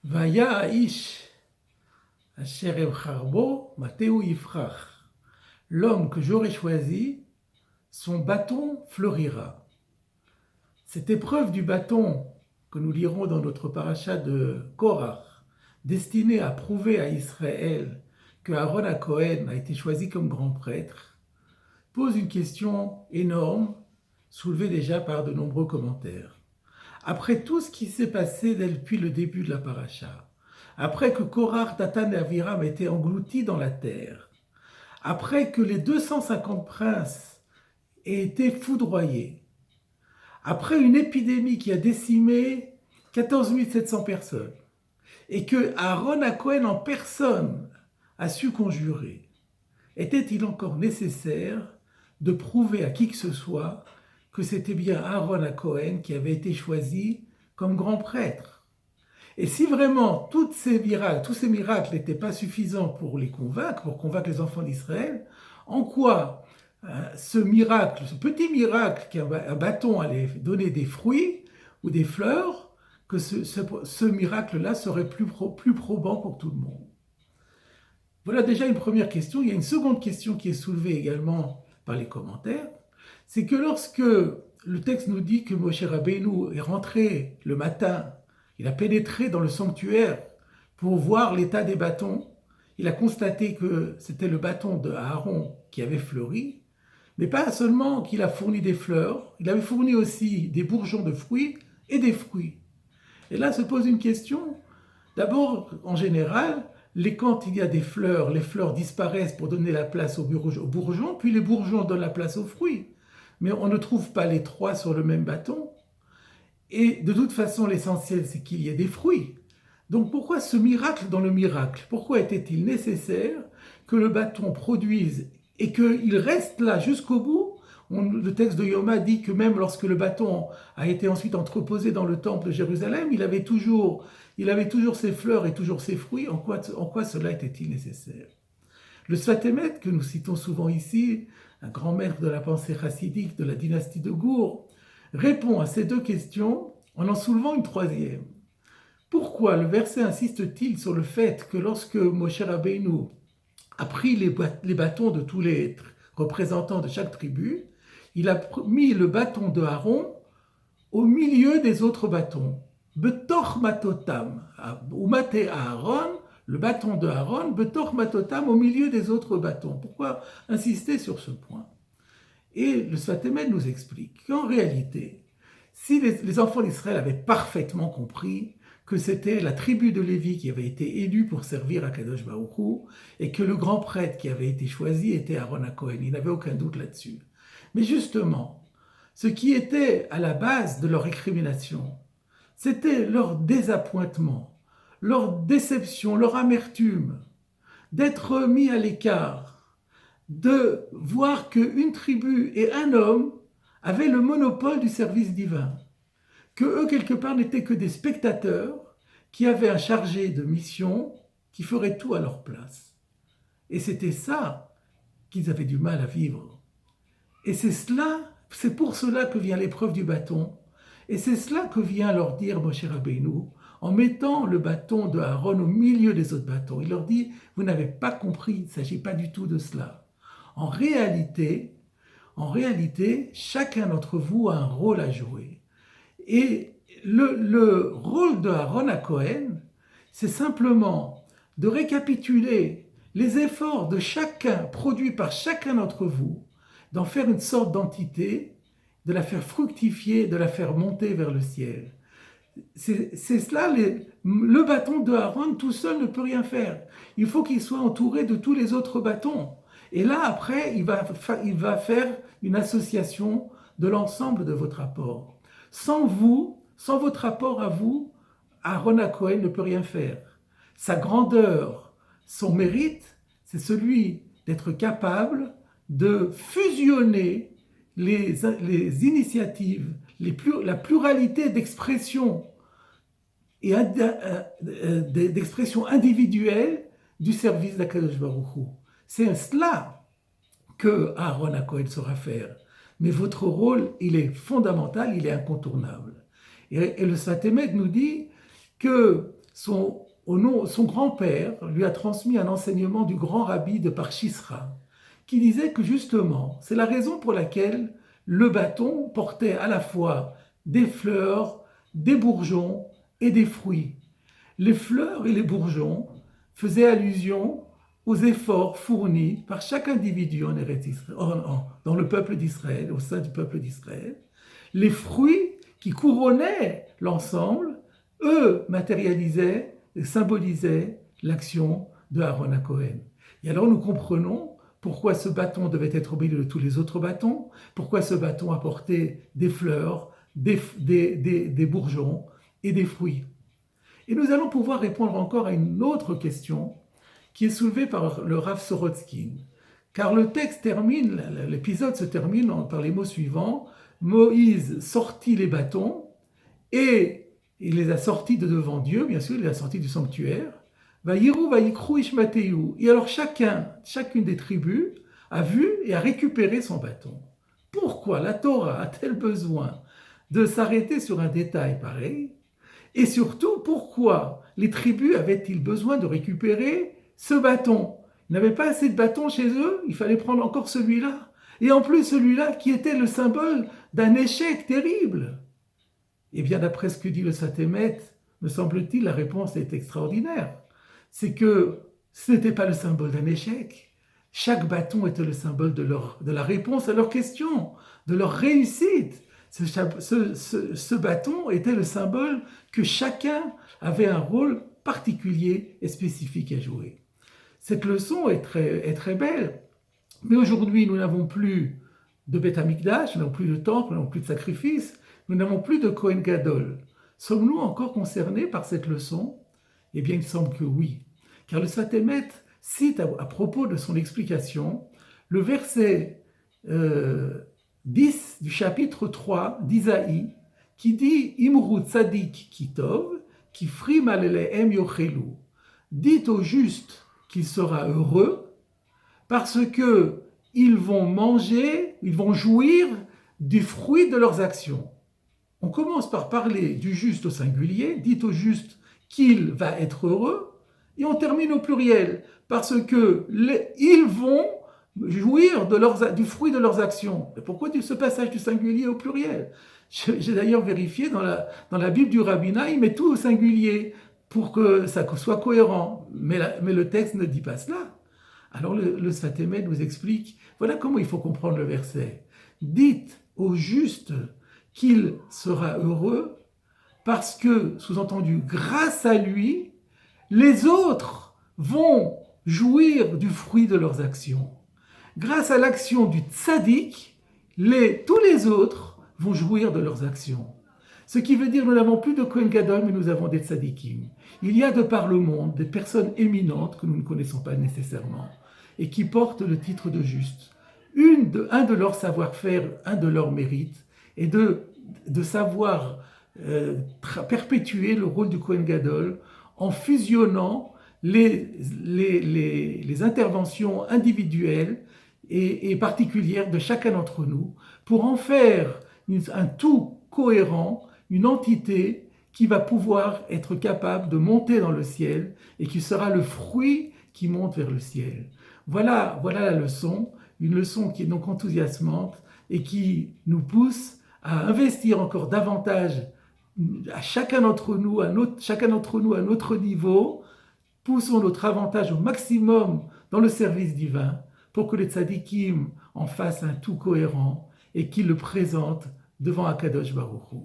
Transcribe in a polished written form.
Vaya Aish, Asher Evcharbo, Mateu Yifrach. L'homme que j'aurai choisi, son bâton fleurira. Cette épreuve du bâton que nous lirons dans notre paracha de Korach, destinée à prouver à Israël que Aaron HaKohen a été choisi comme grand prêtre, pose une question énorme, soulevée déjà par de nombreux commentaires. Après tout ce qui s'est passé depuis le début de la paracha, après que Korach, Datan et Aviram aient été engloutis dans la terre, après que les 250 princes aient été foudroyés, après une épidémie qui a décimé 14 700 personnes, et que Aaron HaKohen en personne a su conjurer, était-il encore nécessaire de prouver à qui que ce soit que c'était bien Aaron HaKohen qui avait été choisi comme grand prêtre? Et si vraiment tous ces miracles n'étaient pas suffisants pour les convaincre, pour convaincre les enfants d'Israël, en quoi ce miracle, ce petit miracle qu'un bâton allait donner des fruits ou des fleurs, que ce miracle-là serait plus probant pour tout le monde? Voilà déjà une première question. Il y a une seconde question qui est soulevée également par les commentaires. C'est que lorsque le texte nous dit que Moshe Rabbeinu est rentré le matin, il a pénétré dans le sanctuaire pour voir l'état des bâtons, il a constaté que c'était le bâton de Aaron qui avait fleuri, mais pas seulement qu'il a fourni des fleurs, il avait fourni aussi des bourgeons de fruits et des fruits. Et là se pose une question. D'abord, en général, quand il y a des fleurs, les fleurs disparaissent pour donner la place aux bourgeons, puis les bourgeons donnent la place aux fruits. Mais on ne trouve pas les trois sur le même bâton. Et de toute façon, l'essentiel, c'est qu'il y ait des fruits. Donc pourquoi ce miracle dans le miracle? Pourquoi était-il nécessaire que le bâton produise et qu'il reste là jusqu'au bout? Le texte de Yoma dit que même lorsque le bâton a été ensuite entreposé dans le temple de Jérusalem, il avait toujours ses fleurs et toujours ses fruits. En quoi cela était-il nécessaire? Le Sfat Emet, que nous citons souvent ici, un grand maître de la pensée chassidique de la dynastie de Gour, répond à ces deux questions en soulevant une troisième. Pourquoi le verset insiste-t-il sur le fait que lorsque Moshe Rabbeinu a pris les bâtons de tous les représentants de chaque tribu, il a mis le bâton de Aaron au milieu des autres bâtons? Betor matotam, ou maté Aaron, le bâton de Aaron, betor matotam, au milieu des autres bâtons. Pourquoi insister sur ce point? Et le Sfat Emet nous explique qu'en réalité, si les enfants d'Israël avaient parfaitement compris que c'était la tribu de Lévi qui avait été élue pour servir à Kadosh Baruch Hu, et que le grand prêtre qui avait été choisi était Aaron HaKohen, il n'avait aucun doute là-dessus. Mais justement, ce qui était à la base de leur récrimination, c'était leur désappointement, leur déception, leur amertume, d'être mis à l'écart, de voir qu'une tribu et un homme avaient le monopole du service divin, que eux, quelque part, n'étaient que des spectateurs qui avaient un chargé de mission qui ferait tout à leur place. Et c'était ça qu'ils avaient du mal à vivre. Et c'est pour cela que vient l'épreuve du bâton. Et c'est cela que vient leur dire Moshe Rabbeinu, en mettant le bâton de Aaron au milieu des autres bâtons. Il leur dit, vous n'avez pas compris, il ne s'agit pas du tout de cela. En réalité, chacun d'entre vous a un rôle à jouer. Et le rôle de Aaron HaKohen, c'est simplement de récapituler les efforts de chacun, produits par chacun d'entre vous, d'en faire une sorte d'entité, de la faire fructifier, de la faire monter vers le ciel. C'est cela, le bâton de Aaron tout seul ne peut rien faire. Il faut qu'il soit entouré de tous les autres bâtons. Et là, après, il va faire une association de l'ensemble de votre apport. Sans vous, sans votre apport à vous, Aaron HaKohen ne peut rien faire. Sa grandeur, son mérite, c'est celui d'être capable de fusionner les initiatives, la pluralité d'expressions et d'expressions individuelles du service d'Akadosh Baruch Hu. C'est cela que Aaron HaKohen saura faire. Mais votre rôle, il est fondamental, il est incontournable. Et le Sfat Emet nous dit que son grand-père lui a transmis un enseignement du grand rabbi de Parchisra, qui disait que justement, c'est la raison pour laquelle le bâton portait à la fois des fleurs, des bourgeons et des fruits. Les fleurs et les bourgeons faisaient allusion aux efforts fournis par chaque individu dans le peuple d'Israël, au sein du peuple d'Israël. Les fruits qui couronnaient l'ensemble, eux, matérialisaient et symbolisaient l'action de Aaron HaKohen. Et alors nous comprenons pourquoi ce bâton devait être au milieu de tous les autres bâtons, pourquoi ce bâton apportait des fleurs, des bourgeons et des fruits. Et nous allons pouvoir répondre encore à une autre question qui est soulevée par le Rav Sorotskin. Car le texte termine, l'épisode se termine par les mots suivants. Moïse sortit les bâtons et il les a sortis de devant Dieu, bien sûr, il les a sortis du sanctuaire. Vayiru vayikru ishmateyu. Et alors chacune des tribus a vu et a récupéré son bâton. Pourquoi la Torah a-t-elle besoin de s'arrêter sur un détail pareil? Et surtout, pourquoi les tribus avaient-ils besoin de récupérer ce bâton? Ils n'avaient pas assez de bâtons chez eux, il fallait prendre encore celui-là. Et en plus, celui-là qui était le symbole d'un échec terrible. Et bien, d'après ce que dit le Sfat Emet, me semble-t-il, la réponse est extraordinaire. C'est que ce n'était pas le symbole d'un échec. Chaque bâton était le symbole de la réponse à leur question, de leur réussite. Ce bâton était le symbole que chacun avait un rôle particulier et spécifique à jouer. Cette leçon est très belle, mais aujourd'hui nous n'avons plus de Beth Amikdash, nous n'avons plus de temple, nous n'avons plus de sacrifice, nous n'avons plus de Kohen Gadol. Sommes-nous encore concernés par cette leçon? Eh bien il semble que oui, car le Sfat Emet cite à propos de son explication le verset 10 du chapitre 3 d'Isaïe, qui dit « Imru tzadik kitov, ki frim alelehem yochelu » Dites au juste qu'il sera heureux, parce que ils vont manger, ils vont jouir du fruit de leurs actions. On commence par parler du juste au singulier, dites au juste qu'il va être heureux, et on termine au pluriel, parce que ils vont jouir du fruit de leurs actions. Et pourquoi ce passage du singulier au pluriel? J'ai d'ailleurs vérifié dans la Bible du rabbinat, il met tout au singulier pour que ça soit cohérent. Mais le texte ne dit pas cela. Alors le Sfat Emet nous explique, voilà comment il faut comprendre le verset. Dites au juste qu'il sera heureux parce que, sous-entendu, grâce à lui, les autres vont jouir du fruit de leurs actions. Grâce à l'action du tzaddik, tous les autres vont jouir de leurs actions. Ce qui veut dire que nous n'avons plus de Kohen Gadol, mais nous avons des tzaddikim. Il y a de par le monde des personnes éminentes que nous ne connaissons pas nécessairement et qui portent le titre de juste. Un de leurs savoir-faire, un de leurs mérites est de savoir perpétuer le rôle du Kohen Gadol en fusionnant les interventions individuelles et particulières de chacun d'entre nous pour en faire un tout cohérent, une entité qui va pouvoir être capable de monter dans le ciel et qui sera le fruit qui monte vers le ciel. Voilà la leçon, une leçon qui est donc enthousiasmante et qui nous pousse à investir encore davantage à chacun d'entre nous, à notre niveau. Poussons notre avantage au maximum dans le service divin pour que les tzadikim en fassent un tout cohérent et qu'ils le présentent devant Akadosh Baruch Hu.